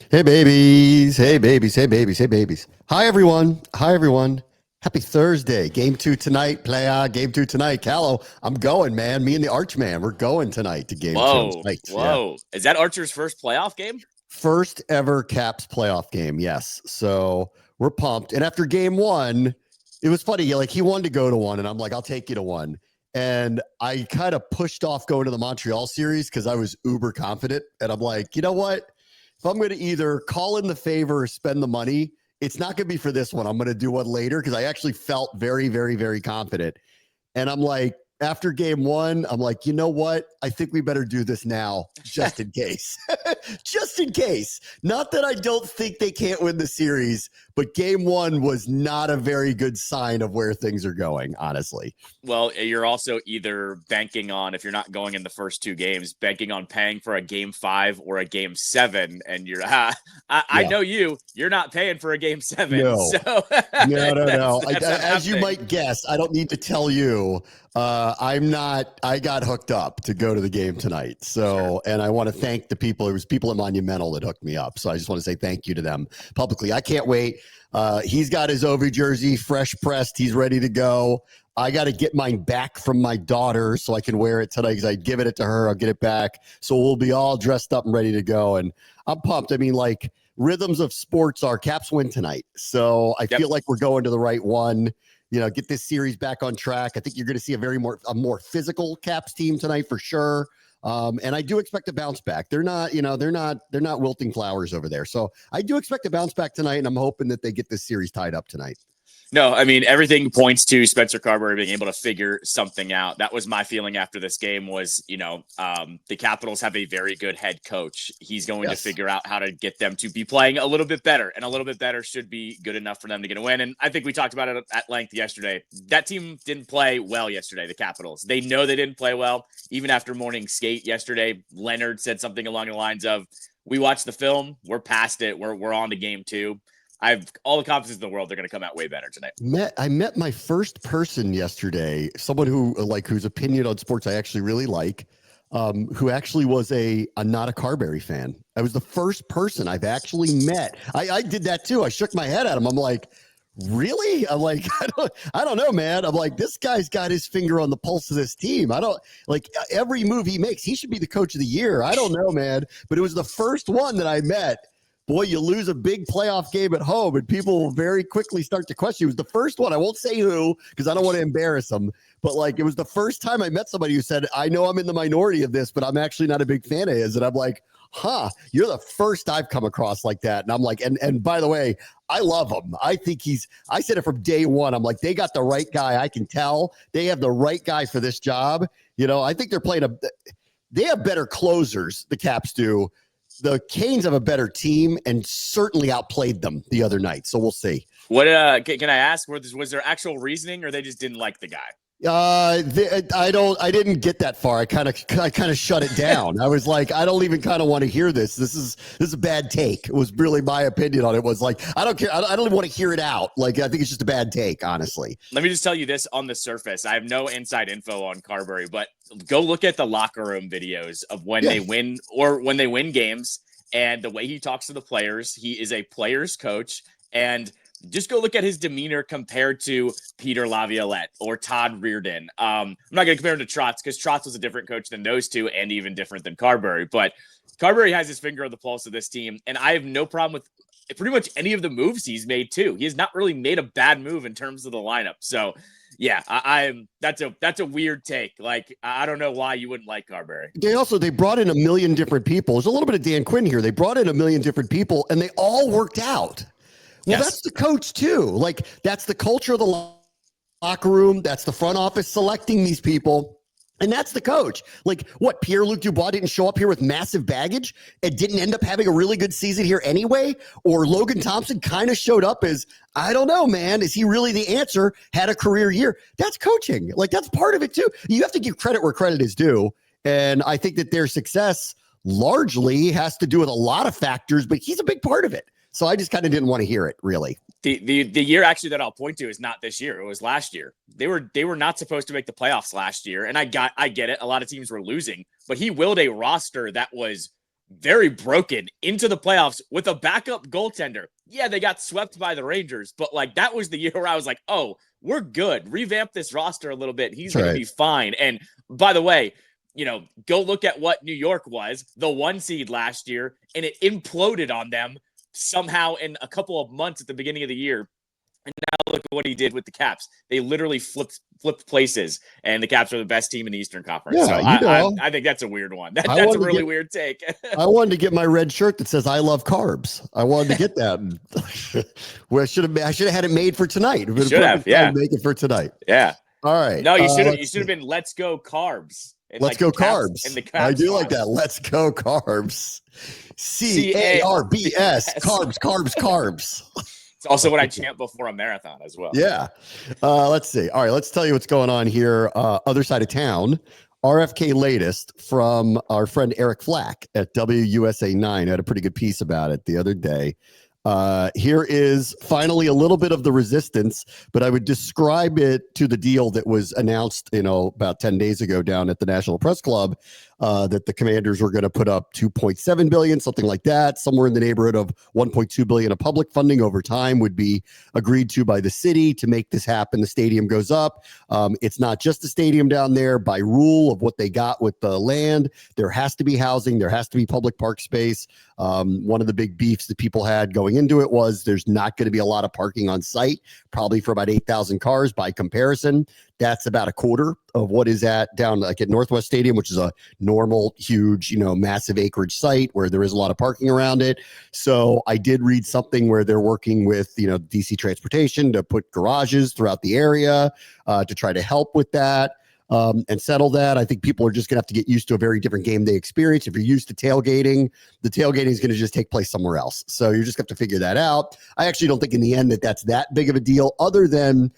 Hey babies, hey babies, hey babies, hey babies. Hi everyone. Hi everyone. Happy Thursday. Game 2 tonight. Game 2 tonight. Callow, I'm going, man. Me and the Archman, we're going tonight to game 2. I'm Whoa, psyched. Yeah. whoa. Is that Archer's first playoff game? First ever Caps playoff game. Yes. So we're pumped. And after game 1, it was funny. Like he wanted to go to one, and I'm like, I'll take you to one. And I kind of pushed off going to the Montreal series because I was uber confident. And I'm like, you know what? If I'm going to either call in the favor or spend the money, it's not going to be for this one. I'm going to do one later because I actually felt very, very, very confident. And I'm like, after game 1, I'm like, you know what? I think we better do this now, just in case. Just in case. Not that I don't think they can't win the series, but game 1 was not a very good sign of where things are going, honestly. Well, you're also either banking on, if you're not going in the first 2 games, banking on paying for a game 5 or a game 7. And I know you're not paying for a game 7. No. So No. As you happening. might guess, I don't need to tell you. I'm not. I got hooked up to go to the game tonight. So, Sure. and I want to thank the people. It was people at Monumental that hooked me up. So I just want to say thank you to them publicly. I can't wait. He's got his Ovi jersey, fresh pressed. He's ready to go. I got to get mine back from my daughter so I can wear it tonight because I given it to her. I'll get it back. So we'll be all dressed up and ready to go. And I'm pumped. I mean, like, rhythms of sports are Caps win tonight. So I feel like we're going to the right one. You know, get this series back on track. I think you're going to see a more physical Caps team tonight for sure. And I do expect a bounce back. They're not wilting flowers over there. So I do expect a bounce back tonight, and I'm hoping that they get this series tied up tonight. No, I mean, everything points to Spencer Carberry being able to figure something out. That was my feeling after this game was, the Capitals have a very good head coach. He's going to figure out how to get them to be playing a little bit better, and a little bit better should be good enough for them to get a win. And I think we talked about it at length yesterday. That team didn't play well yesterday, the Capitals. They know they didn't play well. Even after morning skate yesterday, Leonard said something along the lines of, we watched the film, we're past it, we're on to game 2. I have all the confidence in the world they're going to come out way better tonight. I met my first person yesterday, someone whose opinion on sports I actually really like, who actually was not a Carberry fan. I was the first person I've actually met. I did that too. I shook my head at him. I'm like, really? I'm like, I don't know, man. I'm like, this guy's got his finger on the pulse of this team. I don't like every move he makes. He should be the coach of the year. I don't know, man. But it was the first one that I met. Boy, you lose a big playoff game at home, and people will very quickly start to question you. It was the first one. I won't say who because I don't want to embarrass them. But like, it was the first time I met somebody who said, I know I'm in the minority of this, but I'm actually not a big fan of his. And I'm like, you're the first I've come across like that. And I'm like, and by the way, I love him. I think I said it from day one. I'm like, they got the right guy. I can tell they have the right guy for this job. I think they have better closers, the Caps do. The Canes have a better team and certainly outplayed them the other night. So we'll see. What can I ask? Was there actual reasoning, or they just didn't like the guy? I didn't get that far. I kind of shut it down. I was like, I don't even kind of want to hear this. This is a bad take. It was really my opinion on it. Was like, I don't care. I don't even want to hear it out. Like, I think it's just a bad take, honestly. Let me just tell you this on the surface. I have no inside info on Carberry, but go look at the locker room videos of when they win or when they win games, and the way he talks to the players. He is a player's coach, and just go look at his demeanor compared to Peter Laviolette or Todd Reardon. I'm not going to compare him to Trotz because Trotz was a different coach than those two and even different than Carberry. But Carberry has his finger on the pulse of this team, and I have no problem with pretty much any of the moves he's made too. He has not really made a bad move in terms of the lineup. So yeah, that's a weird take. Like, I don't know why you wouldn't like Carberry. They brought in a million different people. There's a little bit of Dan Quinn here. They brought in a million different people and they all worked out. Well, that's the coach too. Like, that's the culture of the locker room. That's the front office selecting these people. And that's the coach. Like, what, Pierre-Luc Dubois didn't show up here with massive baggage and didn't end up having a really good season here anyway? Or Logan Thompson kind of showed up as, I don't know, man, is he really the answer? Had a career year. That's coaching. Like, that's part of it too. You have to give credit where credit is due. And I think that their success largely has to do with a lot of factors, but he's a big part of it. So I just kind of didn't want to hear it, really. The year actually that I'll point to is not this year. It was last year. They were not supposed to make the playoffs last year. And I get it. A lot of teams were losing, but he willed a roster that was very broken into the playoffs with a backup goaltender. Yeah, they got swept by the Rangers, but like that was the year where I was like, oh, we're good. Revamp this roster a little bit. He's going to be fine. And by the way, go look at what New York was, the 1 seed last year, and it imploded on them somehow in a couple of months at the beginning of the year. And now look at what he did with the Caps. They literally flipped places, and the Caps are the best team in the Eastern Conference. Yeah, so I think that's a weird one. That's a really weird take. I wanted to get my red shirt that says "I love carbs." I wanted to get that. Well, I should have had it made for tonight. Should have, yeah. Make it for tonight. Yeah. All right. No, you should have been "Let's go carbs." Let's go carbs. I do like that. Let's go carbs. CARBS. Carbs. It's also what I chant before a marathon as well. Yeah. Let's see. All right. Let's tell you what's going on here. Other side of town. RFK latest from our friend Eric Flack at WUSA 9. I had a pretty good piece about it the other day. Here is finally a little bit of the resistance, but I would describe it to the deal that was announced, about 10 days ago down at the National Press Club, that the Commanders were going to put up $2.7 billion, something like that. Somewhere in the neighborhood of $1.2 billion of public funding over time would be agreed to by the city to make this happen. The stadium goes up. It's not just the stadium down there. By rule of what they got with the land, there has to be housing. There has to be public park space. One of the big beefs that people had going into it was there's not going to be a lot of parking on site, probably for about 8,000 cars. By comparison, that's about a quarter of what is down like at Northwest Stadium, which is a normal, huge, massive acreage site where there is a lot of parking around it. So I did read something where they're working with, DC Transportation to put garages throughout the area to try to help with that. And settle that. I think people are just going to have to get used to a very different game they experience. If you're used to tailgating, the tailgating is going to just take place somewhere else. So you just have to figure that out. I actually don't think in the end that's that big of a deal, other than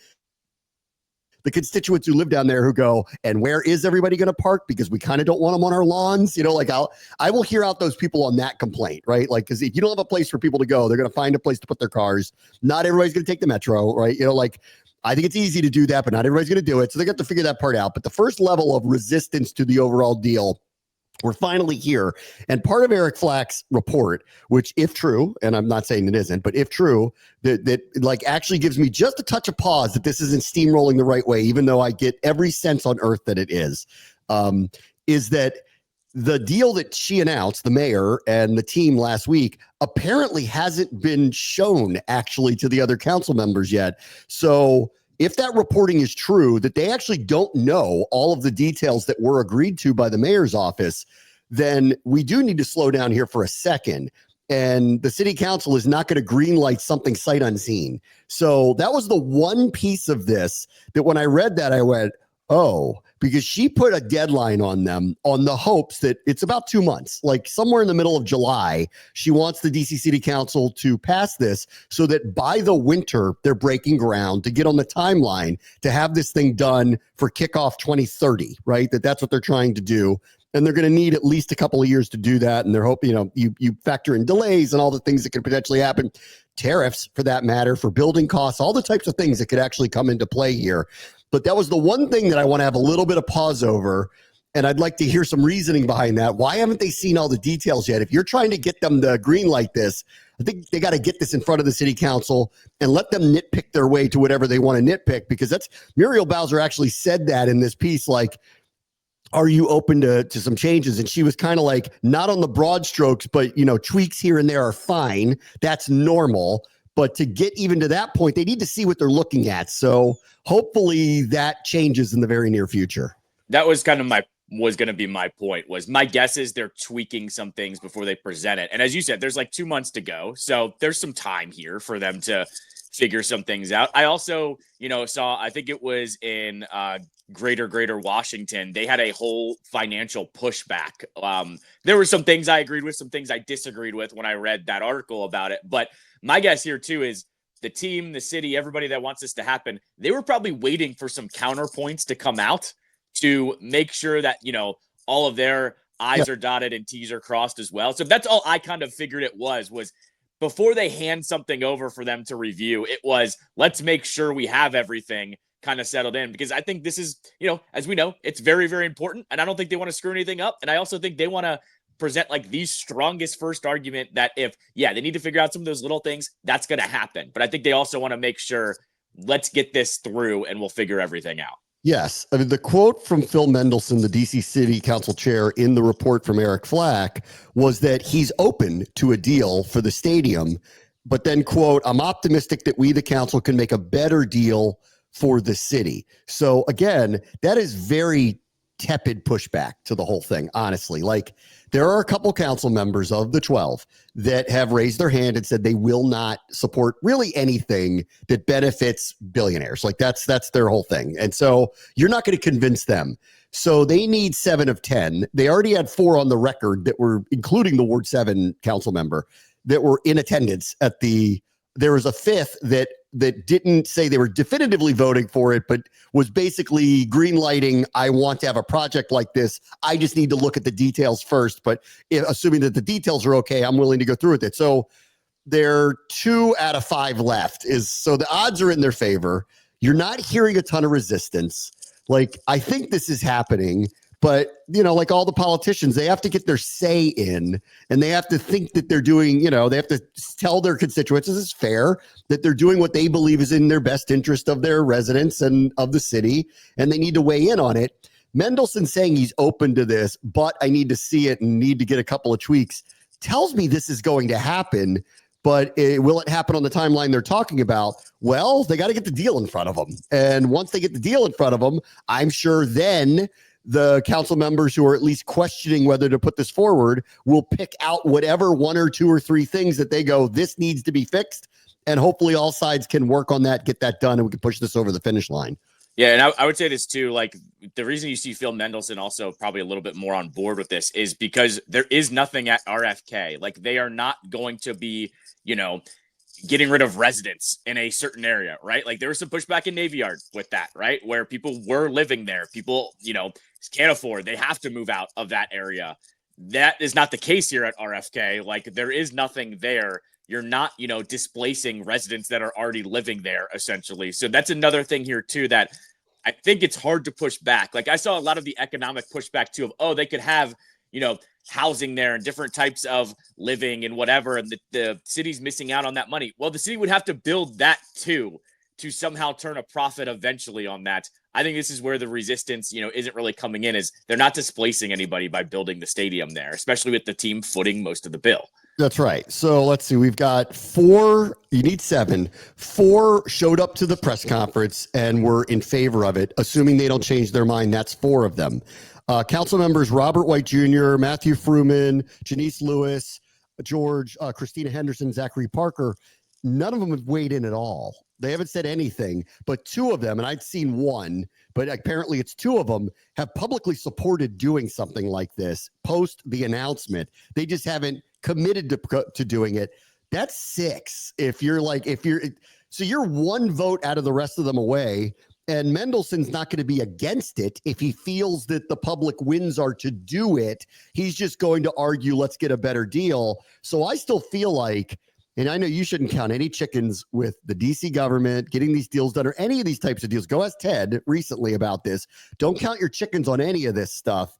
the constituents who live down there who go, and where is everybody going to park? Because we kind of don't want them on our lawns. I will hear out those people on that complaint, right? Like, because if you don't have a place for people to go, they're going to find a place to put their cars. Not everybody's going to take the metro, right? I think it's easy to do that, but not everybody's going to do it. So they got to figure that part out. But the first level of resistance to the overall deal, we're finally here. And part of Eric Flack's report, which if true, and I'm not saying it isn't, but if true, that like actually gives me just a touch of pause that this isn't steamrolling the right way, even though I get every sense on earth that it is that the deal that she announced, the mayor and the team last week, apparently hasn't been shown actually to the other council members yet. So if that reporting is true, that they actually don't know all of the details that were agreed to by the mayor's office, then we do need to slow down here for a second. And the city council is not going to greenlight something sight unseen. So that was the one piece of this that when I read that, I went, oh, because she put a deadline on them on the hopes that it's about 2 months, like somewhere in the middle of July. She wants the DC City Council to pass this so that by the winter, they're breaking ground to get on the timeline to have this thing done for kickoff 2030, right? That's what they're trying to do. And they're going to need at least a couple of years to do that. And they're hoping, you factor in delays and all the things that could potentially happen, tariffs for that matter, for building costs, all the types of things that could actually come into play here. But that was the one thing that I want to have a little bit of pause over. And I'd like to hear some reasoning behind that. Why haven't they seen all the details yet? If you're trying to get them to green light this, I think they got to get this in front of the city council and let them nitpick their way to whatever they want to nitpick, because that's Muriel Bowser actually said that in this piece, like, are you open to some changes? And she was kind of like, not on the broad strokes, but, tweaks here and there are fine. That's normal. But to get even to that point, they need to see what they're looking at. So hopefully that changes in the very near future. That was kind of was going to be my point. Was my guess is they're tweaking some things before they present it. And as you said, there's like 2 months to go. So there's some time here for them to figure some things out. I also, saw, I think it was in greater Washington, they had a whole financial pushback. There were some things I agreed with, some things I disagreed with when I read that article about it. But my guess here too is the team, the city, everybody that wants this to happen, they were probably waiting for some counterpoints to come out to make sure that, all of their I's are dotted and T's are crossed as well. So that's all I kind of figured it was before they hand something over for them to review, it was, let's make sure we have everything kind of settled in, because I think this is, as we know, it's very, very important. And I don't think they want to screw anything up. And I also think they want to present like the strongest first argument that if, yeah, they need to figure out some of those little things, that's going to happen. But I think they also want to make sure, let's get this through and we'll figure everything out. Yes. I mean, the quote from Phil Mendelson, the DC City Council chair, in the report from Eric Flack was that he's open to a deal for the stadium, but then, quote, I'm optimistic that we, the council, can make a better deal for the city. So again, that is very tepid pushback to the whole thing, honestly. Like, there are a couple council members of the 12 that have raised their hand and said they will not support really anything that benefits billionaires. Like, that's their whole thing. And so you're not going to convince them. So they need 7 of 10. They already had 4 on the record that were, including the Ward 7 council member, that were in attendance at the, there was a 5th that didn't say they were definitively voting for it, but was basically green lighting. I want to have a project like this. I just need to look at the details first. But assuming that the details are okay, I'm willing to go through with it. So there are 2 out of 5 left. So the odds are in their favor. You're not hearing a ton of resistance. Like, I think this is happening. But, you know, like all the politicians, they have to get their say in, and they have to think that they're doing, you know, they have to tell their constituents, this is fair, that they're doing what they believe is in their best interest of their residents and of the city, and they need to weigh in on it. Mendelson saying he's open to this, but I need to see it and need to get a couple of tweaks, tells me this is going to happen. But will it happen on the timeline they're talking about? Well, they got to get the deal in front of them. And once they get the deal in front of them, I'm sure then the council members who are at least questioning whether to put this forward will pick out whatever 1 or 2 or 3 things that they go, this needs to be fixed. And hopefully all sides can work on that, get that done, and we can push this over the finish line. Yeah, and I would say this too, like the reason you see Phil Mendelson also probably a little bit more on board with this is because there is nothing at RFK. Like, they are not going to be, you know, getting rid of residents in a certain area, right? Like, there was some pushback in Navy Yard with that, right? Where people were living there. People, you know, can't afford, they have to move out of that area. That is not the case here at RFK. Like, there is nothing there. You're not, you know, displacing residents that are already living there, essentially. So that's another thing here too, that I think it's hard to push back. Like, I saw a lot of the economic pushback too of, oh, they could have, you know, housing there and different types of living and whatever, and the city's missing out on that money. Well, the city would have to build that too to somehow turn a profit eventually on that. I think this is where the resistance, you know, isn't really coming in, is they're not displacing anybody by building the stadium there, especially with the team footing most of the bill. That's right. So let's see. We've got 4. You need 7. 4 showed up to the press conference and were in favor of it. Assuming they don't change their mind, that's 4 of them. Council members Robert White Jr., Matthew Fruman, Janice Lewis, George, Christina Henderson, Zachary Parker. None of them have weighed in at all. They haven't said anything, but 2 of them, and I'd seen 1, but apparently it's 2 of them, have publicly supported doing something like this post the announcement. They just haven't committed to doing it. That's 6. So you're 1 vote out of the rest of them away, and Mendelson's not going to be against it if he feels that the public wins are to do it. He's just going to argue, let's get a better deal. So I still feel like, and I know you shouldn't count any chickens with the DC government getting these deals done or any of these types of deals. Go ask Ted recently about this. Don't count your chickens on any of this stuff.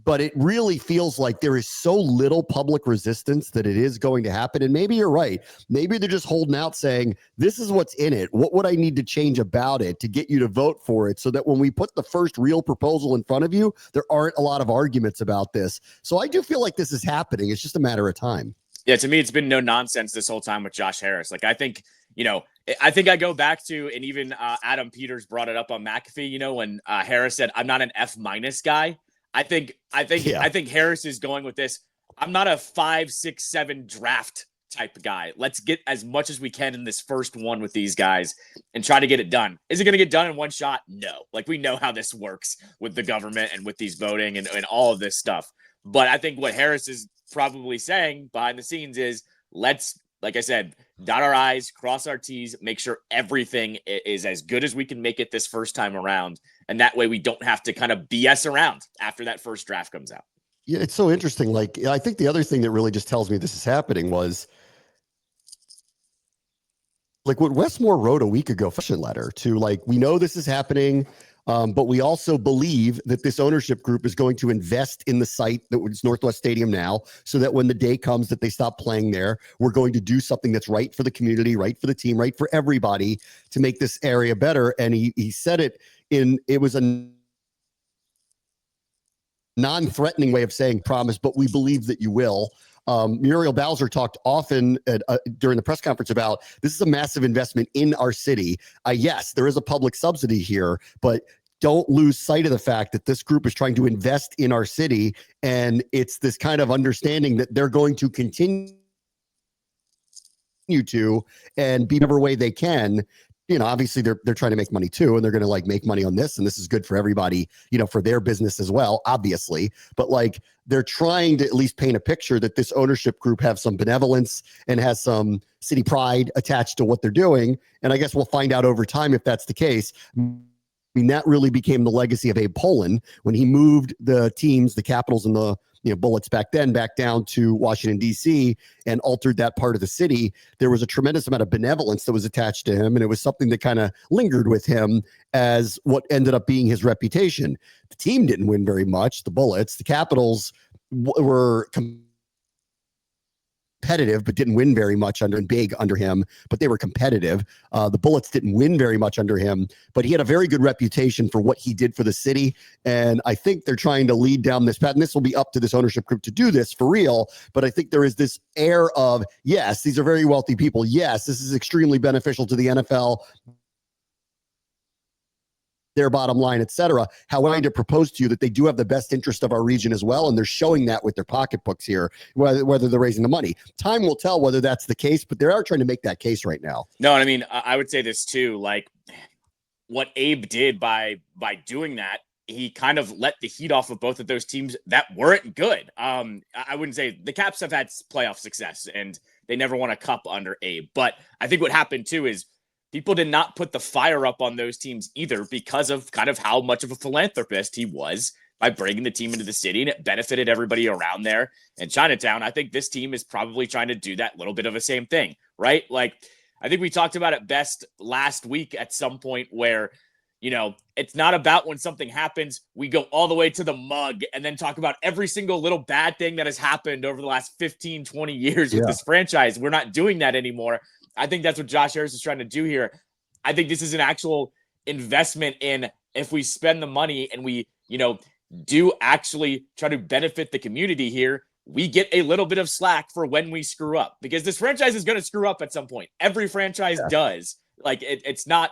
But it really feels like there is so little public resistance that it is going to happen. And maybe you're right. Maybe they're just holding out saying, this is what's in it. What would I need to change about it to get you to vote for it so that when we put the first real proposal in front of you, there aren't a lot of arguments about this. So I do feel like this is happening. It's just a matter of time. Yeah, to me, it's been no nonsense this whole time with Josh Harris. Like, I think, you know, I think I go back to, and even Adam Peters brought it up on McAfee, you know, when Harris said, I'm not an F- guy. I think Harris is going with this. I'm not a 5, 6, 7 draft type of guy. Let's get as much as we can in this first one with these guys and try to get it done. Is it going to get done in one shot? No. Like, we know how this works with the government and with these voting and all of this stuff. But I think what Harris is probably saying behind the scenes is, let's, like I said, dot our I's, cross our T's, make sure everything is as good as we can make it this first time around. And that way we don't have to kind of BS around after that first draft comes out. Yeah, it's so interesting. Like, I think the other thing that really just tells me this is happening was, like, what Wes Moore wrote a week ago, letter to, like, we know this is happening. But we also believe that this ownership group is going to invest in the site that was Northwest Stadium now, so that when the day comes that they stop playing there, we're going to do something that's right for the community, right for the team, right for everybody to make this area better. And he said it was a non-threatening way of saying promise, but we believe that you will. Muriel Bowser talked often during the press conference about this is a massive investment in our city. Yes, there is a public subsidy here, but don't lose sight of the fact that this group is trying to invest in our city. And it's this kind of understanding that they're going to continue to and be whatever way they can. Obviously they're trying to make money too, and they're going to like make money on this, and this is good for everybody, for their business as well, obviously. But like they're trying to at least paint a picture that this ownership group have some benevolence and has some city pride attached to what they're doing. And I guess we'll find out over time if that's the case. That really became the legacy of Abe Pollin when he moved the teams, the Capitals and the Bullets back down to Washington, D.C., and altered that part of the city. There was a tremendous amount of benevolence that was attached to him, and it was something that kind of lingered with him as what ended up being his reputation. The team didn't win very much, the Bullets. The Capitals were competitive, but didn't win very much under him, but they were competitive. The Bullets didn't win very much under him, but he had a very good reputation for what he did for the city. And I think they're trying to lead down this path, and this will be up to this ownership group to do this for real. But I think there is this air of, yes, these are very wealthy people. Yes, this is extremely beneficial to the NFL, their bottom line, et cetera. However, to propose to you that they do have the best interest of our region as well, and they're showing that with their pocketbooks here, whether they're raising the money. Time will tell whether that's the case, but they are trying to make that case right now. No, I mean, I would say this too, like what Abe did by doing that, he kind of let the heat off of both of those teams that weren't good. I wouldn't say the Caps have had playoff success, and they never won a cup under Abe. But I think what happened too is people did not put the fire up on those teams either because of kind of how much of a philanthropist he was by bringing the team into the city, and it benefited everybody around there. And Chinatown, I think this team is probably trying to do that little bit of the same thing, right? Like, I think we talked about it best last week at some point where, it's not about when something happens, we go all the way to the mug and then talk about every single little bad thing that has happened over the last 15, 20 years with this franchise. We're not doing that anymore. I think that's what Josh Harris is trying to do here. I think this is an actual investment in, if we spend the money and we, do actually try to benefit the community here, we get a little bit of slack for when we screw up, because this franchise is going to screw up at some point. Every franchise does. Like it's not,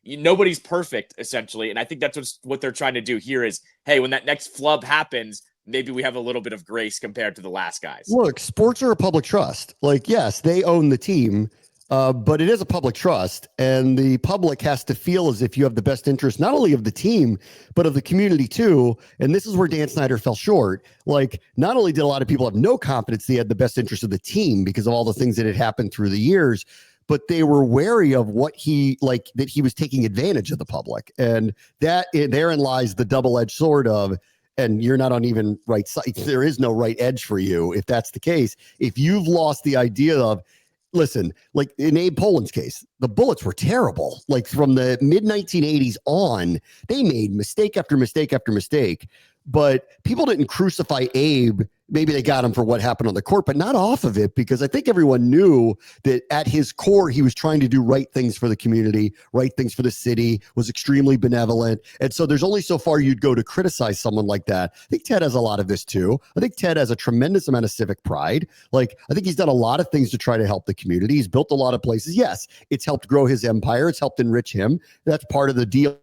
nobody's perfect essentially. And I think that's what they're trying to do here is, hey, when that next flub happens, maybe we have a little bit of grace compared to the last guys. Look, sports are a public trust. Like, yes, they own the team, but it is a public trust, and the public has to feel as if you have the best interest, not only of the team, but of the community too. And this is where Dan Snyder fell short. Like, not only did a lot of people have no confidence they had the best interest of the team because of all the things that had happened through the years, but they were wary of what that he was taking advantage of the public. And therein lies the double-edged sword of, and you're not on even right side. There is no right edge for you if that's the case. If you've lost the idea of, listen, like in Abe Pollin's case, the Bullets were terrible. Like from the mid-1980s on, they made mistake after mistake after mistake. But people didn't crucify Abe. Maybe they got him for what happened on the court, but not off of it, because I think everyone knew that at his core, he was trying to do right things for the community, right things for the city, was extremely benevolent. And so there's only so far you'd go to criticize someone like that. I think Ted has a lot of this too. I think Ted has a tremendous amount of civic pride. Like, I think he's done a lot of things to try to help the community. He's built a lot of places. Yes, it's helped grow his empire. It's helped enrich him. That's part of the deal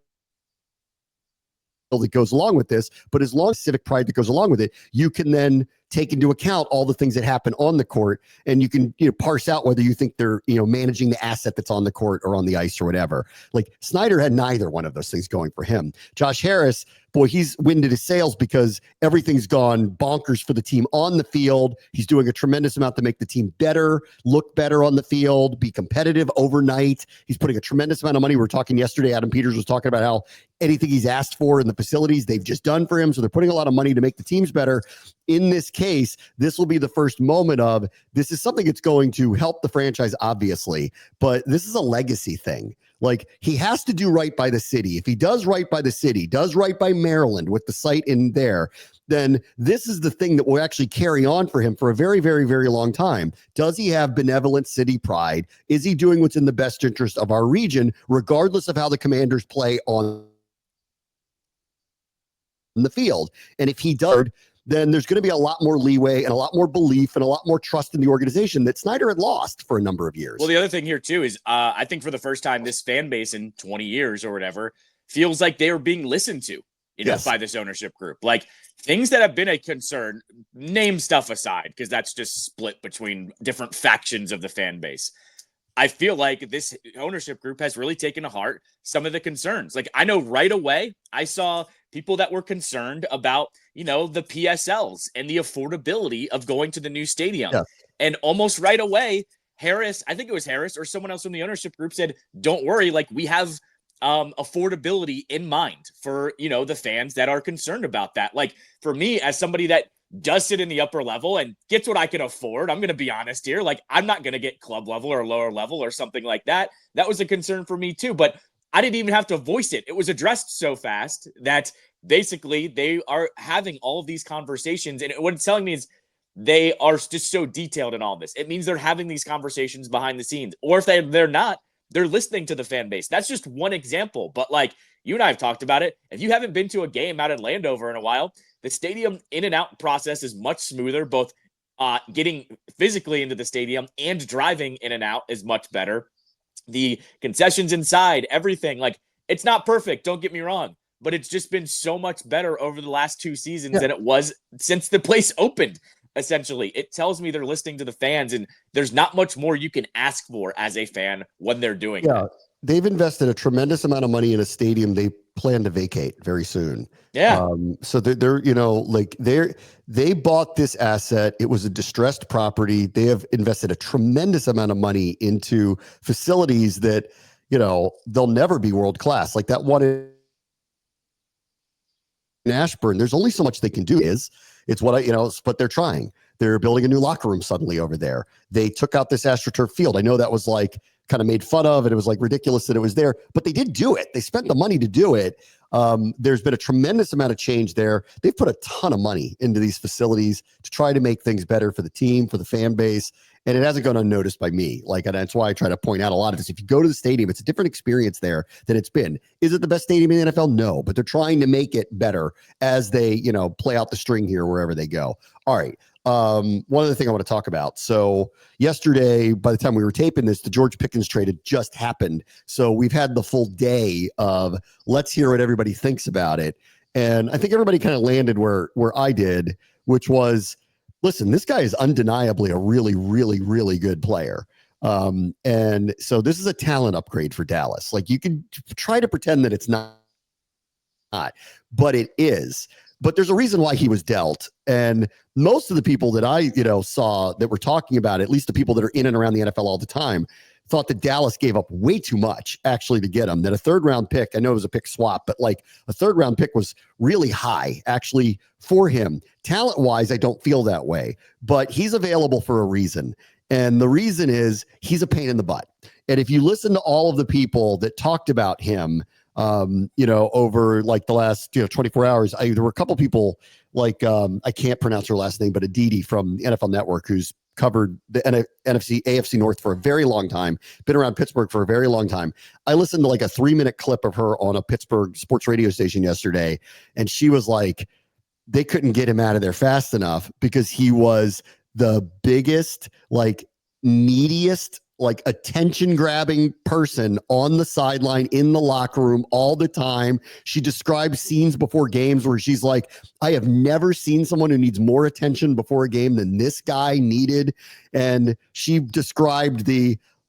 that goes along with this. But as long as civic pride that goes along with it, you can then take into account all the things that happen on the court, and you can parse out whether you think they're managing the asset that's on the court or on the ice or whatever. Like, Snyder had neither one of those things going for him. Josh Harris, boy, he's winded his sails because everything's gone bonkers for the team on the field. He's doing a tremendous amount to make the team better, look better on the field, be competitive overnight. He's putting a tremendous amount of money. We were talking yesterday, Adam Peters was talking about how anything he's asked for in the facilities, they've just done for him. So they're putting a lot of money to make the teams better. In this case, this will be the first moment of, this is something that's going to help the franchise, obviously, but this is a legacy thing. Like, he has to do right by the city. If he does right by the city, does right by Maryland with the site in there, then this is the thing that will actually carry on for him for a very, very, very long time. Does he have benevolent city pride? Is he doing what's in the best interest of our region, regardless of how the Commanders play on the field? And if he does, then there's going to be a lot more leeway and a lot more belief and a lot more trust in the organization that Snyder had lost for a number of years. Well, the other thing here, too, is I think for the first time, this fan base in 20 years or whatever feels like they are being listened to, by this ownership group. Like, things that have been a concern, name stuff aside, because that's just split between different factions of the fan base. I feel like this ownership group has really taken to heart some of the concerns. Like, I know right away, I saw people that were concerned about, the PSLs and the affordability of going to the new stadium. Yeah. And almost right away, I think it was Harris or someone else from the ownership group said, don't worry, like, we have affordability in mind for, the fans that are concerned about that. Like, for me, as somebody that does sit in the upper level and gets what I can afford, I'm going to be honest here. Like, I'm not going to get club level or lower level or something like that. That was a concern for me too, but I didn't even have to voice it. It was addressed so fast that basically they are having all of these conversations. And what it's telling me is they are just so detailed in all this. It means they're having these conversations behind the scenes, or if they're not, they're listening to the fan base. That's just one example. But like you and I have talked about it. If you haven't been to a game out in Landover in a while, the stadium in and out process is much smoother. Both getting physically into the stadium and driving in and out is much better. The concessions inside, everything, like, it's not perfect. Don't get me wrong, but it's just been so much better over the last 2 seasons than it was since the place opened. Essentially, it tells me they're listening to the fans, and there's not much more you can ask for as a fan when they're doing that. They've invested a tremendous amount of money in a stadium they plan to vacate very soon. Yeah. So they're they bought this asset. It was a distressed property. They have invested a tremendous amount of money into facilities that, they'll never be world class. Like that one in Ashburn, there's only so much they can do. But they're trying. They're building a new locker room suddenly over there. They took out this AstroTurf field. I know that was like kind of made fun of, and it was like ridiculous that it was there, but they did do it. They spent the money to do it. There's been a tremendous amount of change there. They've put a ton of money into these facilities to try to make things better for the team, for the fan base, and it hasn't gone unnoticed by me. Like, and that's why I try to point out a lot of this. If you go to the stadium, it's a different experience there than it's been. Is it the best stadium in the NFL? No, but they're trying to make it better as they, play out the string here wherever they go. All right. One other thing I want to talk about. So yesterday, by the time we were taping this, the George Pickens trade had just happened. So we've had the full day of let's hear what everybody thinks about it. And I think everybody kind of landed where I did, which was, listen, this guy is undeniably a really, really, really good player. And so this is a talent upgrade for Dallas. Like, you can try to pretend that it's not, but it is. But there's a reason why he was dealt. And most of the people that I, saw that were talking about it, at least the people that are in and around the NFL all the time, thought that Dallas gave up way too much actually to get him. That a third round pick, I know it was a pick swap, but like a third round pick was really high actually for him. Talent wise, I don't feel that way, but he's available for a reason. And the reason is he's a pain in the butt. And if you listen to all of the people that talked about him, over like the last, 24 hours, there were a couple people like, I can't pronounce her last name, but Aditi from NFL Network, who's covered the NFC, AFC North for a very long time, been around Pittsburgh for a very long time. I listened to like a 3-minute clip of her on a Pittsburgh sports radio station yesterday. And she was like, they couldn't get him out of there fast enough because he was the biggest, like neediest, like attention grabbing person on the sideline in the locker room all the time. She described scenes before games where she's like, I have never seen someone who needs more attention before a game than this guy needed. And she described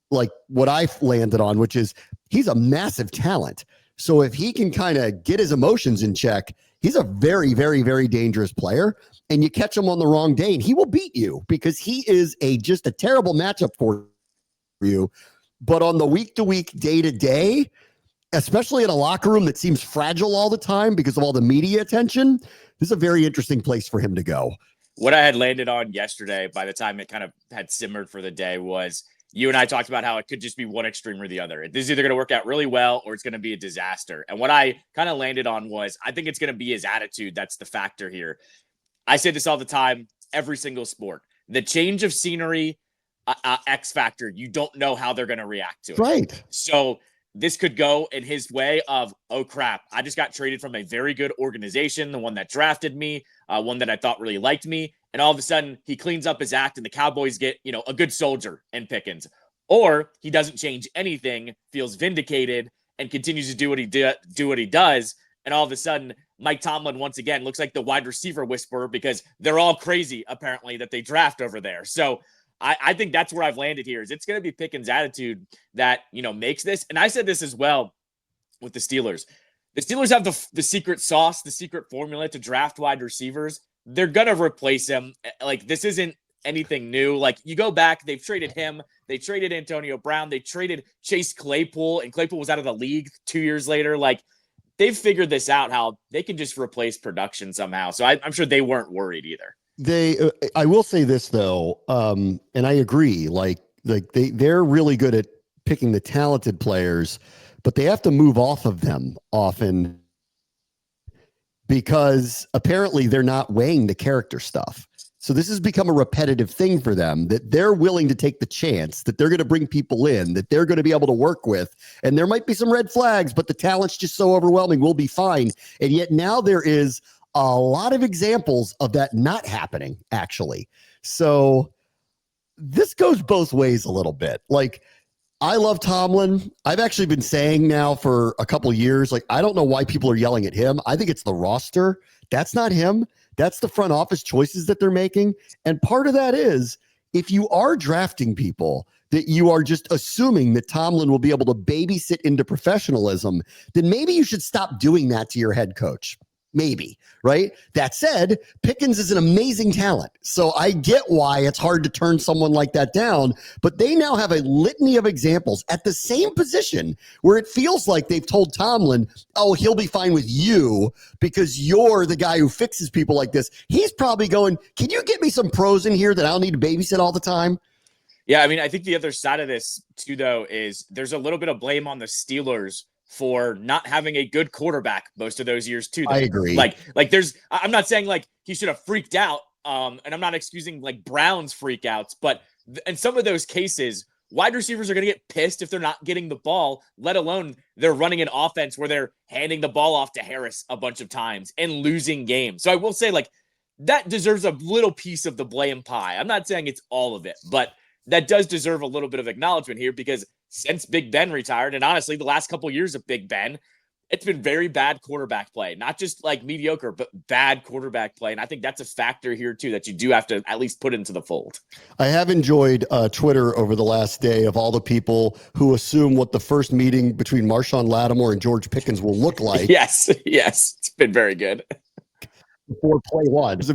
what I landed on, which is he's a massive talent. So if he can kind of get his emotions in check, he's a very, very, very dangerous player. And you catch him on the wrong day and he will beat you because he is just a terrible matchup for you. But on the week-to-week, day-to-day, especially in a locker room that seems fragile all the time because of all the media attention, this is a very interesting place for him to go. What I had landed on yesterday, by the time it kind of had simmered for the day, was you and I talked about how it could just be one extreme or the other. This is either going to work out really well or it's going to be a disaster. And what I kind of landed on was I think it's going to be his attitude that's the factor here. I say this all the time, every single sport. The change of scenery, X factor, you don't know how they're going to react to it. Right. So this could go in his way of, oh crap, I just got traded from a very good organization, the one that drafted me, one that I thought really liked me. And all of a sudden he cleans up his act and the Cowboys get, a good soldier in Pickens. Or he doesn't change anything, feels vindicated, and continues to do what he does. And all of a sudden, Mike Tomlin, once again, looks like the wide receiver whisperer because they're all crazy, apparently, that they draft over there. So I think that's where I've landed here is it's going to be Pickens' attitude that, makes this. And I said this as well with the Steelers. The Steelers have the secret sauce, the secret formula to draft wide receivers. They're going to replace him. Like, this isn't anything new. Like, you go back, they've traded him. They traded Antonio Brown. They traded Chase Claypool, and Claypool was out of the league 2 years later. Like, they've figured this out, how they can just replace production somehow. So I'm sure they weren't worried either. I will say this though, and I agree. Like they're really good at picking the talented players, but they have to move off of them often because apparently they're not weighing the character stuff. So this has become a repetitive thing for them that they're willing to take the chance that they're going to bring people in that they're going to be able to work with. And there might be some red flags, but the talent's just so overwhelming. We'll be fine. And yet now there is a lot of examples of that not happening, actually. So this goes both ways a little bit. Like, I love Tomlin. I've actually been saying now for a couple of years, like, I don't know why people are yelling at him. I think it's the roster. That's not him. That's the front office choices that they're making. And part of that is if you are drafting people that you are just assuming that Tomlin will be able to babysit into professionalism, then maybe you should stop doing that to your head coach. Maybe, right? That said, Pickens is an amazing talent. So I get why it's hard to turn someone like that down, but they now have a litany of examples at the same position where it feels like they've told Tomlin, oh, he'll be fine with you because you're the guy who fixes people like this. He's probably going, can you get me some pros in here that I don't need to babysit all the time? Yeah, I mean, I think the other side of this too, though, is there's a little bit of blame on the Steelers for not having a good quarterback most of those years too. Though. I agree. Like I'm not saying like he should have freaked out. And I'm not excusing like Brown's freakouts, but in some of those cases, wide receivers are going to get pissed if they're not getting the ball, let alone they're running an offense where they're handing the ball off to Harris a bunch of times and losing games. So I will say like that deserves a little piece of the blame pie. I'm not saying it's all of it, but that does deserve a little bit of acknowledgement here because since Big Ben retired, and honestly, the last couple of years of Big Ben, it's been very bad quarterback play. Not just like mediocre, but bad quarterback play. And I think that's a factor here too that you do have to at least put into the fold. I have enjoyed Twitter over the last day of all the people who assume what the first meeting between Marshawn Lattimore and George Pickens will look like. Yes. It's been very good. Before play one. Those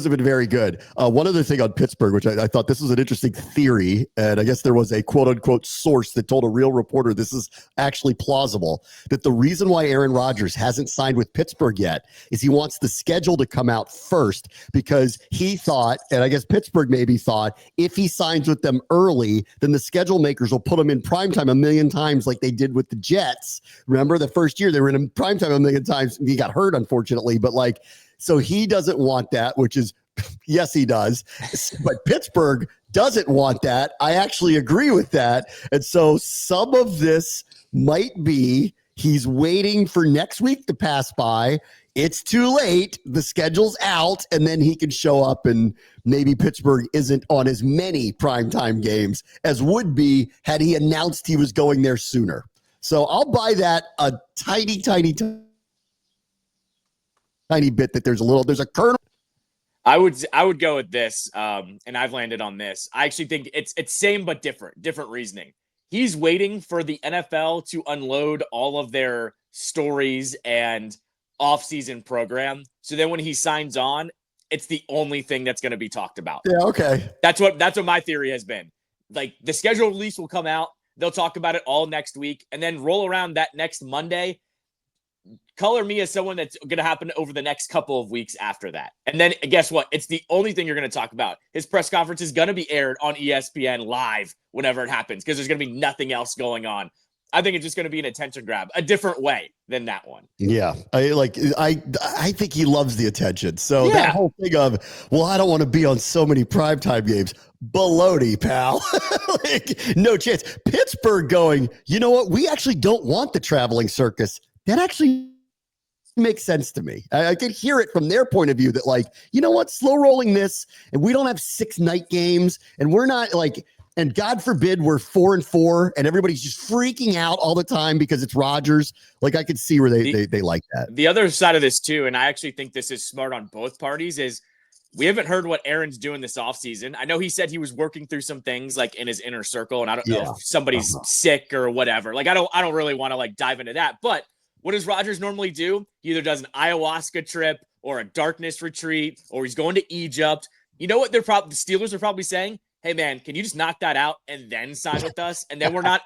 have been very good. One other thing on Pittsburgh, which I thought this was an interesting theory, and I guess there was a quote-unquote source that told a real reporter this is actually plausible, that the reason why Aaron Rodgers hasn't signed with Pittsburgh yet is he wants the schedule to come out first because he thought, and I guess Pittsburgh maybe thought, if he signs with them early, then the schedule makers will put him in primetime a million times like they did with the Jets. Remember the first year they were in primetime a million times. He got hurt, unfortunately, but like, so he doesn't want that, which is, yes, he does. But Pittsburgh doesn't want that. I actually agree with that. And so some of this might be he's waiting for next week to pass by. It's too late. The schedule's out, and then he can show up, and maybe Pittsburgh isn't on as many primetime games as would be had he announced he was going there sooner. So I'll buy that a tiny bit that there's a kernel. I would go with this, and I've landed on this. I actually think it's same but different reasoning. He's waiting for the NFL to unload all of their stories and off-season program. So then when he signs on, it's the only thing that's going to be talked about. Yeah, okay. That's what my theory has been. Like the schedule release will come out. They'll talk about it all next week, and then roll around that next Monday. color me as someone that's going to happen over the next couple of weeks after that. And then guess what? It's the only thing you're going to talk about. His press conference is going to be aired on ESPN live whenever it happens because there's going to be nothing else going on. I think it's just going to be an attention grab, a different way than that one. Yeah, I think he loves the attention. So that whole thing of, well, I don't want to be on so many primetime games. Baloney, pal. Like, no chance. Pittsburgh going, you know what? We actually don't want the traveling circus. That actually makes sense to me. I could hear it from their point of view that, like, you know what? Slow rolling this, and we don't have 6 night games, and we're not like, and God forbid we're 4-4 and everybody's just freaking out all the time because it's Rodgers. Like, I could see where they like that. The other side of this too, and I actually think this is smart on both parties, is we haven't heard what Aaron's doing this offseason. I know he said he was working through some things like in his inner circle, and I don't know if somebody's sick or whatever. Like, I don't really want to like dive into that. But what does Rodgers normally do? He either does an ayahuasca trip or a darkness retreat, or he's going to Egypt. You know what the Steelers are probably saying? Hey man, can you just knock that out and then sign with us? And then we're not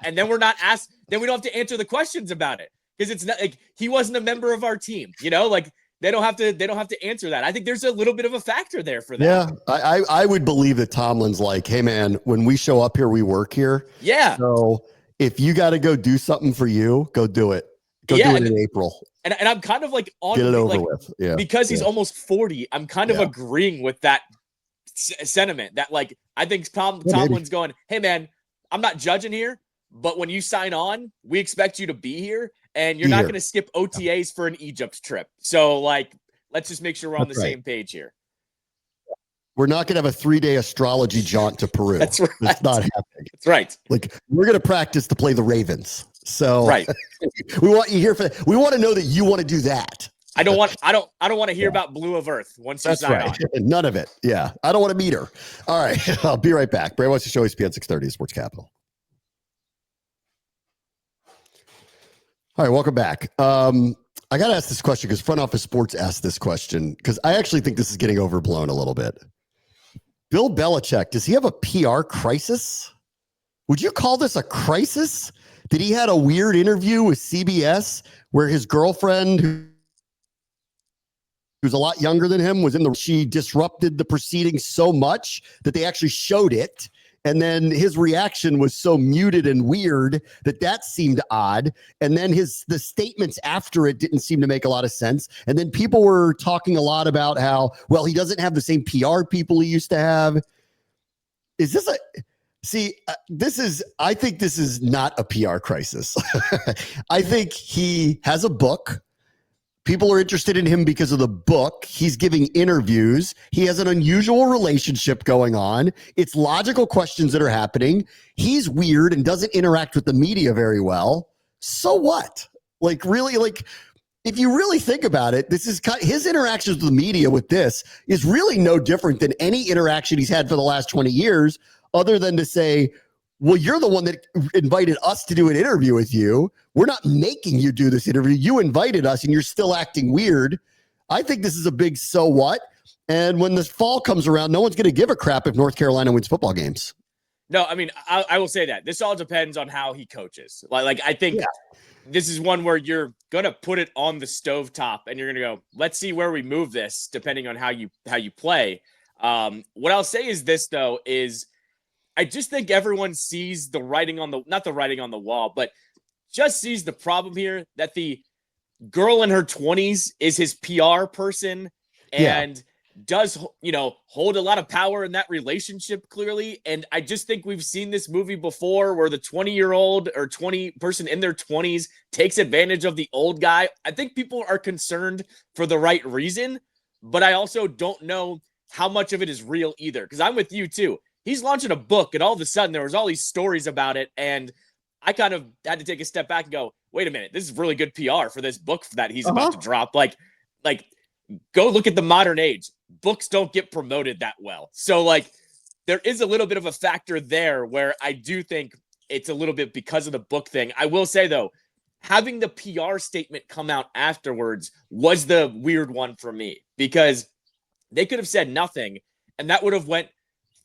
asked, then we don't have to answer the questions about it. Because it's not like he wasn't a member of our team, you know, like they don't have to answer that. I think there's a little bit of a factor there for that. Yeah. I would believe that Tomlin's like, hey man, when we show up here, we work here. Yeah. So if you got to go do something for you, go do it. Go do it in April. And I'm kind of like on get it over like, with. Yeah. Because he's almost 40. I'm kind of agreeing with that sentiment that, like, I think Tomlin's going, hey man, I'm not judging here, but when you sign on, we expect you to be here, and you're not going to skip OTAs for an Egypt trip. So like, let's just make sure we're on the same page here. We're not going to have a 3-day astrology jaunt to Peru. That's right. It's not happening. That's right. Like, we're going to practice to play the Ravens. So we want you here for that. We want to know that you want to do that. I don't want to hear about Blue of Earth once you sign on. None of it. Yeah. I don't want to meet her. All right. I'll be right back. Bray wants to show ESPN 630 Sports Capital. All right. Welcome back. I got to ask this question because Front Office Sports asked this question because I actually think this is getting overblown a little bit. Bill Belichick, does he have a PR crisis? Would you call this a crisis? Did he had a weird interview with CBS where his girlfriend, who's a lot younger than him, she disrupted the proceedings so much that they actually showed it. And then his reaction was so muted and weird that seemed odd. And then the statements after it didn't seem to make a lot of sense. And then people were talking a lot about how, well, he doesn't have the same PR people he used to have. Is this I think this is not a PR crisis. I think he has a book. People are interested in him because of the book. He's giving interviews. He has an unusual relationship going on. It's logical questions that are happening. He's weird and doesn't interact with the media very well. So what? Like, really, like, if you really think about it, his interactions with the media with this is really no different than any interaction he's had for the last 20 years, other than to say, well, you're the one that invited us to do an interview with you. We're not making you do this interview. You invited us and you're still acting weird. I think this is a big so what. And when this fall comes around, no one's going to give a crap if North Carolina wins football games. No, I mean, I will say that. This all depends on how he coaches. Like I think this is one where you're going to put it on the stovetop and you're going to go, let's see where we move this depending on how you play. What I'll say is this, though, is I just think everyone sees the writing on not the writing on the wall, but just sees the problem here that the girl in her 20s is his PR person and does, hold a lot of power in that relationship clearly. And I just think we've seen this movie before where the 20-year-old or 20 person in their 20s takes advantage of the old guy. I think people are concerned for the right reason, but I also don't know how much of it is real either. Because I'm with you too. He's launching a book and all of a sudden there was all these stories about it. And I kind of had to take a step back and go, wait a minute, this is really good PR for this book that he's about to drop. Like go look at the modern age. Books don't get promoted that well. So like there is a little bit of a factor there where I do think it's a little bit because of the book thing. I will say though, having the PR statement come out afterwards was the weird one for me because they could have said nothing and that would have went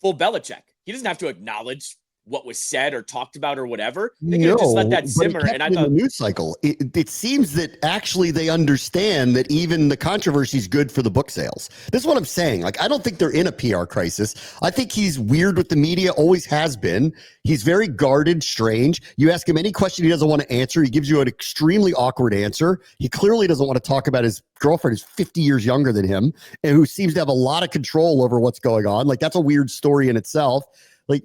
full Belichick. He doesn't have to acknowledge what was said or talked about or whatever. They could have just let that simmer. And I thought, the news cycle, it seems that actually they understand that even the controversy is good for the book sales. This is what I'm saying. Like, I don't think they're in a PR crisis. I think he's weird with the media, always has been. He's very guarded, strange. You ask him any question he doesn't want to answer, he gives you an extremely awkward answer. He clearly doesn't want to talk about his girlfriend who's 50 years younger than him and who seems to have a lot of control over what's going on. Like, that's a weird story in itself. Like,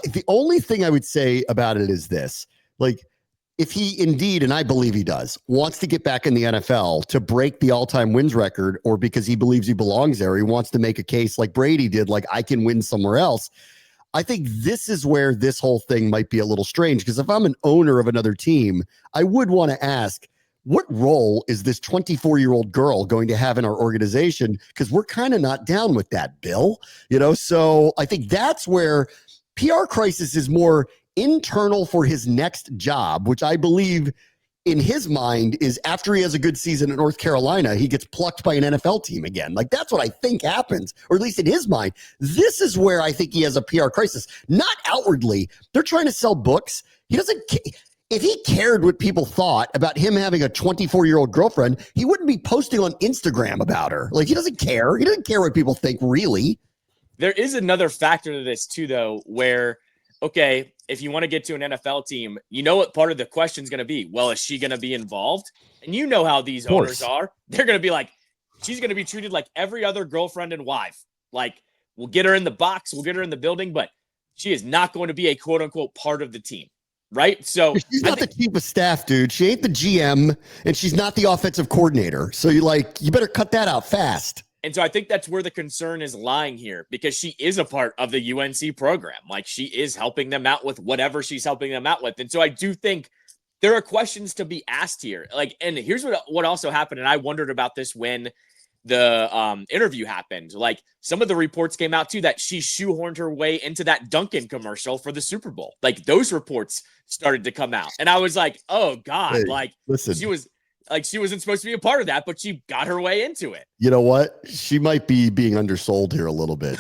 the only thing I would say about it is this, like, if he indeed, and I believe he does, wants to get back in the NFL to break the all-time wins record, or because he believes he belongs there, he wants to make a case like Brady did, like, I can win somewhere else. I think this is where this whole thing might be a little strange, because if I'm an owner of another team, I would want to ask, what role is this 24-year-old girl going to have in our organization? Because we're kind of not down with that, Bill. So I think that's where PR crisis is more internal for his next job, which I believe in his mind is after he has a good season at North Carolina, he gets plucked by an NFL team again. Like, that's what I think happens, or at least in his mind. This is where I think he has a PR crisis, not outwardly. They're trying to sell books. He doesn't. If he cared what people thought about him having a 24-year-old girlfriend, he wouldn't be posting on Instagram about her. Like, he doesn't care. He doesn't care what people think, really. There is another factor to this too, though, where, okay, if you want to get to an NFL team, you know what part of the question is going to be? Well, is she going to be involved? And you know how these owners are. They're going to be like, she's going to be treated like every other girlfriend and wife. Like, we'll get her in the box, we'll get her in the building, but she is not going to be a quote unquote part of the team. Right. So she's not the chief of staff, dude. She ain't the GM, and she's not the offensive coordinator. So you better cut that out fast. And so I think that's where the concern is lying here, because she is a part of the UNC program. Like, she is helping them out with whatever she's helping them out with. And so I do think there are questions to be asked here. Like, and here's what also happened. And I wondered about this when the interview happened. Like, some of the reports came out too that she shoehorned her way into that Dunkin' commercial for the Super Bowl. Like, those reports started to come out. And I was like, oh God, hey, listen. She wasn't supposed to be a part of that, but she got her way into it. You know what? She might be being undersold here a little bit.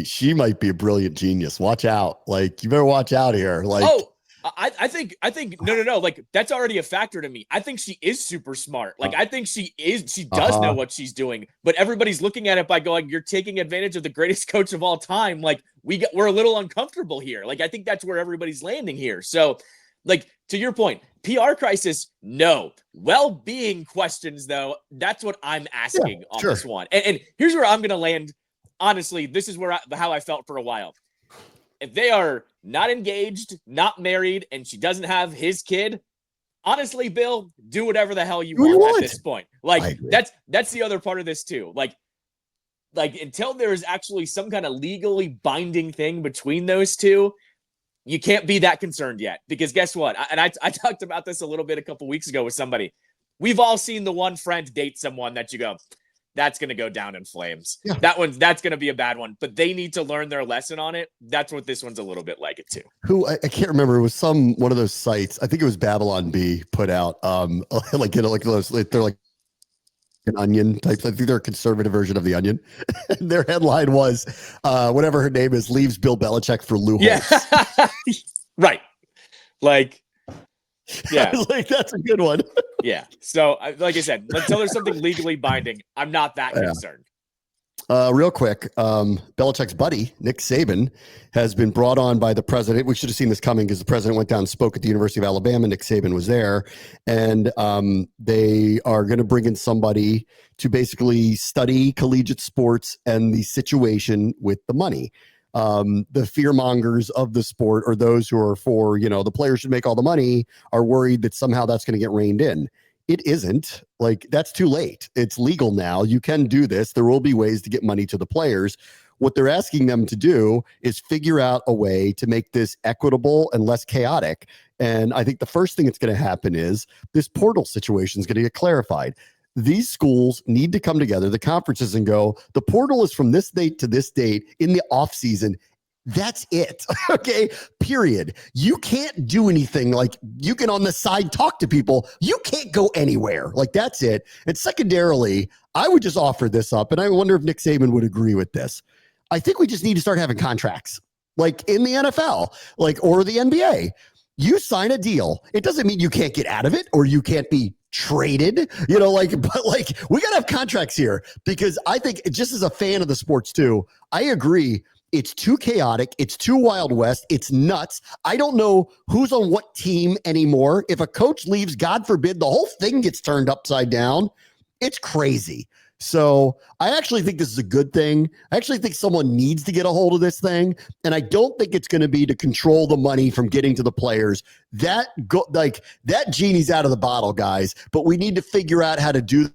She might be a brilliant genius. Watch out. Like, you better watch out here. Like, I think no. Like, that's already a factor to me. I think she is super smart. Like, I think she does know what she's doing, but everybody's looking at it by going, you're taking advantage of the greatest coach of all time. Like, we're a little uncomfortable here. Like, I think that's where everybody's landing here. So, like, to your point, PR crisis, no. Well-being questions, though, that's what I'm asking on this one. And here's where I'm going to land. Honestly, this is how I felt for a while. If they are not engaged, not married, and she doesn't have his kid, honestly, Bill, do whatever the hell you want at this point. Like, that's the other part of this too. Like until there is actually some kind of legally binding thing between those two, you can't be that concerned yet. Because guess what? I talked about this a little bit a couple weeks ago with somebody. We've all seen the one friend date someone that you go, that's going to go down in flames. Yeah. That's going to be a bad one, but they need to learn their lesson on it. That's what this one's a little bit like it too. I can't remember. It was one of those sites. I think it was Babylon Bee put out, like those, they're like an Onion type. I think they're a conservative version of the Onion. Their headline was, whatever her name is, leaves Bill Belichick for Lou Holtz. Yeah. Right. Like, yeah. I was like, that's a good one. Yeah. So, like I said, until there's something legally binding, I'm not that concerned. Real quick, Belichick's buddy, Nick Saban, has been brought on by the president. We should have seen this coming because the president went down and spoke at the University of Alabama. Nick Saban was there. And they are going to bring in somebody to basically study collegiate sports and the situation with the money. The fearmongers of the sport, or those who are for, the players should make all the money, are worried that somehow that's going to get reined in. It isn't. Like, that's too late. It's legal now. You can do this. There will be ways to get money to the players. What they're asking them to do is figure out a way to make this equitable and less chaotic. And I think the first thing that's going to happen is this portal situation is going to get clarified. These schools need to come together, the conferences, and go, the portal is from this date to this date in the off season. That's it. Okay. Period. You can't do anything. Like, you can on the side talk to people. You can't go anywhere. Like, that's it. And secondarily, I would just offer this up, and I wonder if Nick Saban would agree with this. I think we just need to start having contracts. like in the NFL, like, or the NBA. You sign a deal. It doesn't mean you can't get out of it or you can't be traded, but like we got to have contracts here, because I think, just as a fan of the sports too, I agree. It's too chaotic. It's too Wild West. It's nuts. I don't know who's on what team anymore. If a coach leaves, God forbid, the whole thing gets turned upside down. It's crazy. So I actually think this is a good thing. I actually think someone needs to get a hold of this thing. And I don't think it's going to be to control the money from getting to the players. That genie's out of the bottle, guys. But we need to figure out how to do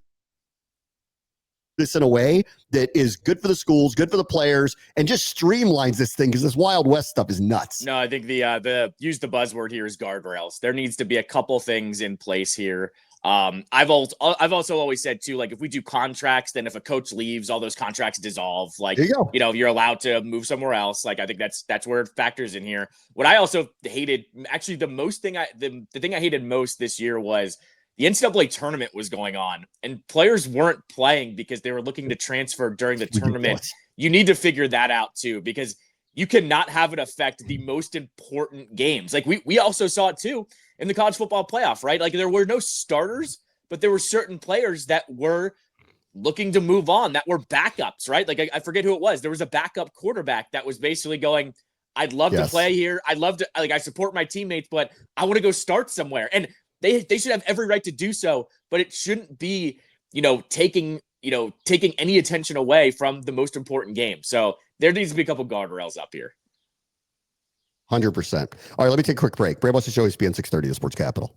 this in a way that is good for the schools, good for the players, and just streamlines this thing, because this Wild West stuff is nuts. No, I think the use the buzzword here is guardrails. There needs to be a couple things in place here. I've also always said too, like, if we do contracts, then if a coach leaves, all those contracts dissolve. Like, you're allowed to move somewhere else. Like, I think that's where it factors in here. What I also hated, actually, the thing I hated most this year was the NCAA tournament was going on and players weren't playing because they were looking to transfer during the tournament. You need to figure that out too, because you cannot have it affect the most important games. Like we also saw it too in the college football playoff, right? Like there were no starters, but there were certain players that were looking to move on, that were backups, right? Like I forget who it was. There was a backup quarterback that was basically going, I'd love to play here. I'd love to, I support my teammates, but I want to go start somewhere. And they should have every right to do so, but it shouldn't be, taking any attention away from the most important game. So there needs to be a couple guardrails up here. 100%. All right, let me take a quick break. Brad wants to show ESPN 630, the Sports Capital.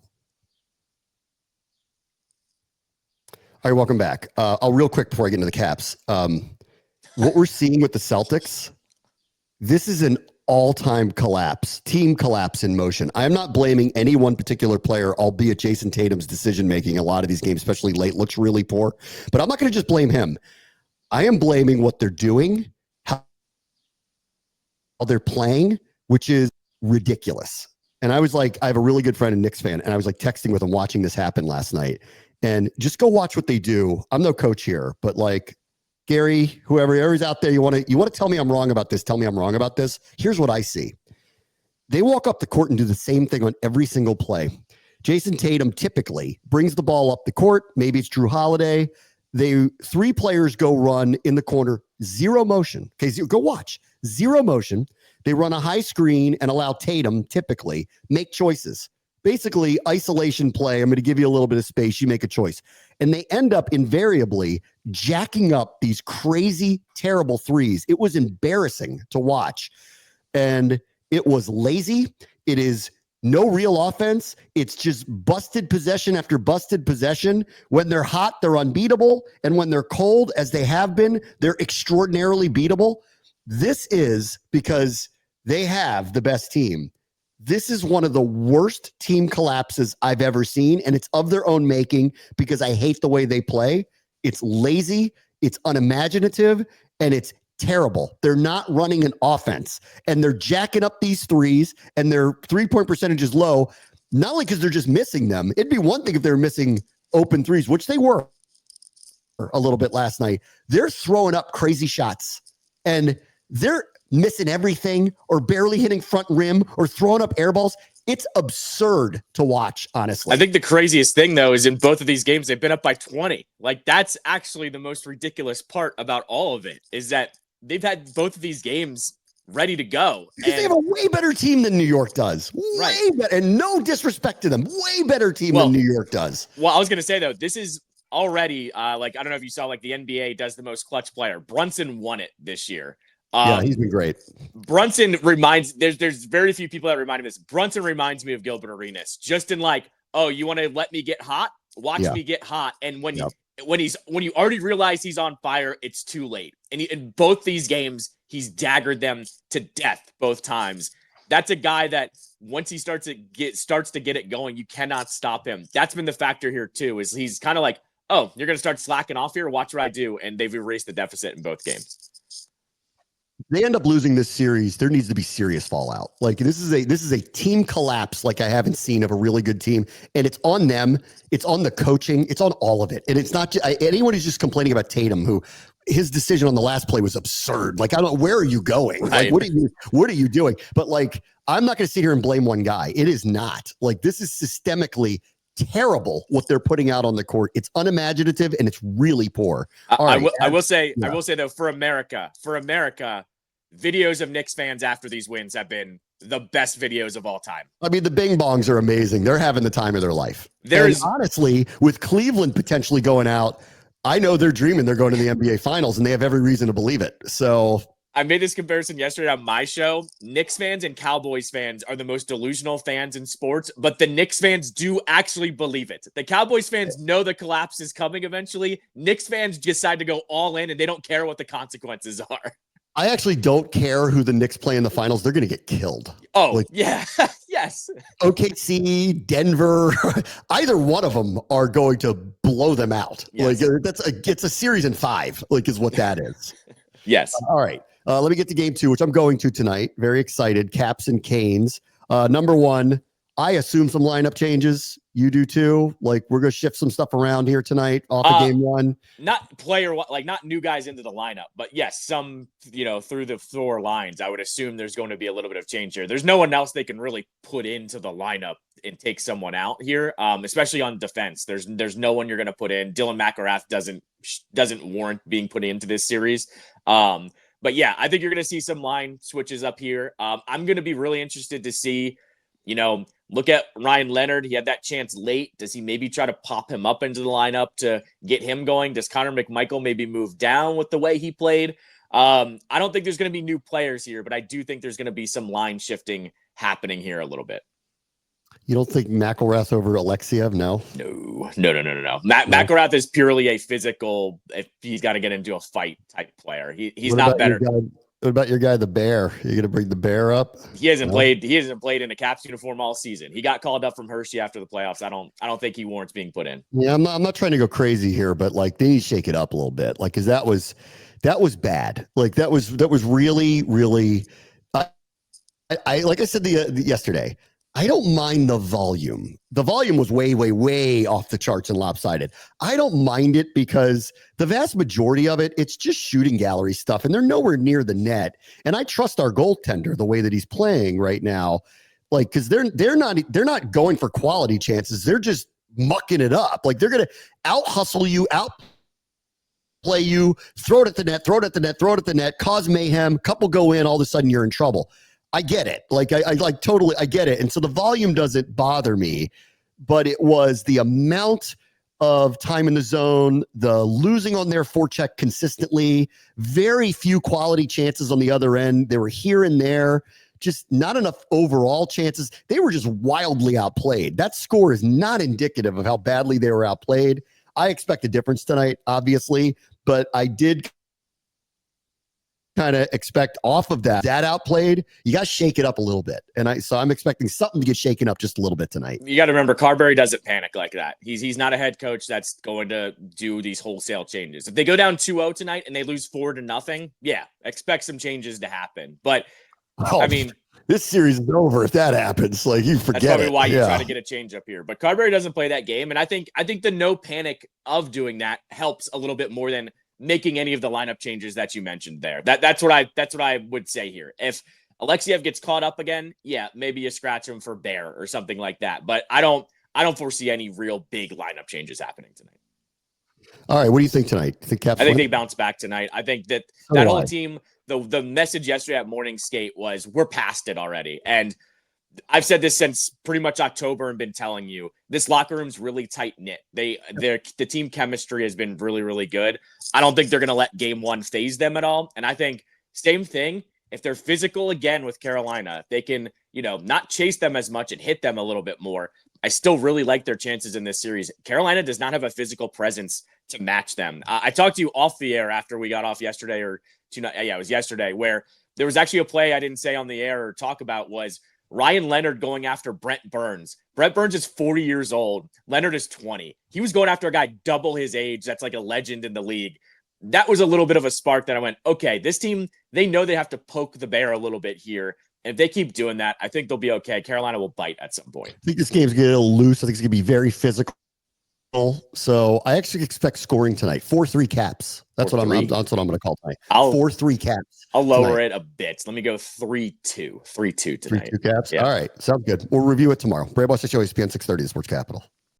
All right, welcome back. I'll real quick before I get into the Caps. What we're seeing with the Celtics, this is an all-time team collapse in motion. I am not blaming any one particular player, albeit Jason Tatum's decision-making a lot of these games, especially late, looks really poor. But I'm not going to just blame him. I am blaming what they're doing, how they're playing, which is ridiculous. And I was like, I have a really good friend and Knicks fan, and I was like texting with him watching this happen last night. And just go watch what they do. I'm no coach here, but like, Gary, whoever's out there, you want to tell me I'm wrong about this, tell me I'm wrong about this. Here's what I see. They walk up the court and do the same thing on every single play. Jason Tatum typically brings the ball up the court. Maybe it's Drew Holiday. Three players go run in the corner, zero motion. Okay, go watch. Zero motion. They run a high screen and allow Tatum, typically, make choices. Basically, isolation play. I'm going to give you a little bit of space. You make a choice. And they end up invariably jacking up these crazy, terrible threes. It was embarrassing to watch. And it was lazy. It is no real offense. It's just busted possession after busted possession. When they're hot, they're unbeatable. And when they're cold, as they have been, they're extraordinarily beatable. This is because they have the best team. This is one of the worst team collapses I've ever seen, and it's of their own making because I hate the way they play. It's lazy, it's unimaginative, and it's terrible. They're not running an offense, and they're jacking up these threes, and their three-point percentage is low, not only because they're just missing them. It'd be one thing if they're missing open threes, which they were a little bit last night. They're throwing up crazy shots, and they're missing everything or barely hitting front rim or throwing up air balls. It's absurd to watch, honestly. I think the craziest thing, though, is in both of these games, they've been up by 20. Like, that's actually the most ridiculous part about all of it, is that they've had both of these games ready to go. Because they have a way better team than New York does. Way better. And no disrespect to them. Way better team than New York does. Well, I was going to say, though, this is already, I don't know if you saw, the NBA does the most clutch player. Brunson won it this year. Yeah, he's been great. Brunson reminds, there's very few people that remind me of this. Brunson reminds me of Gilbert Arenas, just in oh, you want to let me get hot? Watch me get hot. And when you already realize he's on fire, it's too late. And in both these games, he's daggered them to death both times. That's a guy that once he starts to get it going, you cannot stop him. That's been the factor here too, is he's kind of oh, you're going to start slacking off here. Watch what I do. And they've erased the deficit in both games. They end up losing this series. There needs to be serious fallout. This is a team collapse like I haven't seen of a really good team, and it's on them. It's on the coaching. It's on all of it, and it's not anyone who's just complaining about Tatum, who his decision on the last play was absurd. Like, I don't know, where are you going? Right. Like, what are you doing? But like, I'm not going to sit here and blame one guy. It is not. Like, this is systemically terrible what they're putting out on the court. It's unimaginative and it's really poor. I will say though, for America, videos of Knicks fans after these wins have been the best videos of all time. I mean, the Bing Bongs are amazing. They're having the time of their life. Honestly, with Cleveland potentially going out, I know they're dreaming they're going to the NBA Finals, and they have every reason to believe it. So I made this comparison yesterday on my show. Knicks fans and Cowboys fans are the most delusional fans in sports, but the Knicks fans do actually believe it. The Cowboys fans know the collapse is coming eventually. Knicks fans decide to go all in, and they don't care what the consequences are. I actually don't care who the Knicks play in the finals. They're going to get killed. Oh, like, yeah. Yes. OKC, Denver, either one of them are going to blow them out. Yes. Like it's a series in 5, like is what that is. Yes. All right. Let me get to game 2, which I'm going to tonight. Very excited. Caps and Canes. Number 1, I assume some lineup changes. You do too. Like, we're going to shift some stuff around here tonight off of game 1. Not not new guys into the lineup, but yes, some, through the floor lines. I would assume there's going to be a little bit of change here. There's no one else they can really put into the lineup and take someone out here, especially on defense. There's no one you're going to put in. Dylan McIlrath doesn't warrant being put into this series. But yeah, I think you're going to see some line switches up here. I'm going to be really interested to see, look at Ryan Leonard. He had that chance late. Does he maybe try to pop him up into the lineup to get him going? Does Connor McMichael maybe move down with the way he played? I don't think there's going to be new players here, but I do think there's going to be some line shifting happening here a little bit. You don't think McIlrath over Alexiev? No. McIlrath is purely a physical, if he's got to get into a fight type player. He's not better. What about your guy, the Bear? You going to bring the Bear up? He hasn't played in a Caps uniform all season. He got called up from Hershey after the playoffs. I don't think he warrants being put in. Yeah, I'm not trying to go crazy here, but like they need to shake it up a little bit. Like, cause that was bad. Like that was really, really, I like I said yesterday, I don't mind the volume. The volume was way, way, way off the charts and lopsided. I don't mind it because the vast majority of it, it's just shooting gallery stuff, and they're nowhere near the net. And I trust our goaltender the way that he's playing right now, like because they're not going for quality chances. They're just mucking it up. Like they're gonna out hustle you, outplay you, throw it at the net, cause mayhem. Couple go in, all of a sudden you're in trouble. I get it. Like I totally, I get it. And so the volume doesn't bother me, but it was the amount of time in the zone, the losing on their forecheck consistently, very few quality chances on the other end. They were here and there, just not enough overall chances. They were just wildly outplayed. That score is not indicative of how badly they were outplayed. I expect a difference tonight, obviously, but I did kind of expect off of that outplayed, you got to shake it up a little bit. And I'm expecting something to get shaken up just a little bit tonight. You got to remember, Carberry doesn't panic like that. He's not a head coach that's going to do these wholesale changes. If they go down 2-0 tonight and they lose 4-0, yeah, expect some changes to happen. But I mean, this series is over if that happens. Like you forget. That's probably why you try to get a change up here. But Carberry doesn't play that game, and I think the no panic of doing that helps a little bit more than making any of the lineup changes that you mentioned there. That's what I would say here. If Alexiev gets caught up again, yeah, maybe you scratch him for Bear or something like that. But I don't foresee any real big lineup changes happening tonight. All right, what do you think tonight? I think they bounce back tonight. I think that whole team, the message yesterday at morning skate was we're past it already. And I've said this since pretty much October and been telling you this locker room's really tight knit. The team chemistry has been really, really good. I don't think they're going to let game 1 phase them at all. And I think same thing. If they're physical again with Carolina, they can, not chase them as much and hit them a little bit more. I still really like their chances in this series. Carolina does not have a physical presence to match them. I talked to you off the air after we got off yesterday it was yesterday where there was actually a play I didn't say on the air or talk about was Ryan Leonard going after Brent Burns. Brent Burns is 40 years old. Leonard is 20. He was going after a guy double his age. That's like a legend in the league. That was a little bit of a spark that I went, okay, this team, they know they have to poke the bear a little bit here. And if they keep doing that, I think they'll be okay. Carolina will bite at some point. I think this game's going to get a little loose. I think it's going to be very physical. So I actually expect scoring tonight. 4-3 Caps. That's what I'm going to call tonight. 4-3 Caps. I'll lower it a bit. Let me go 3-2. 3-2 tonight. 3-2 Caps. Yeah. All right. Sounds good. We'll review it tomorrow. Brad Boss Show, ESPN 630, the Sports Capital.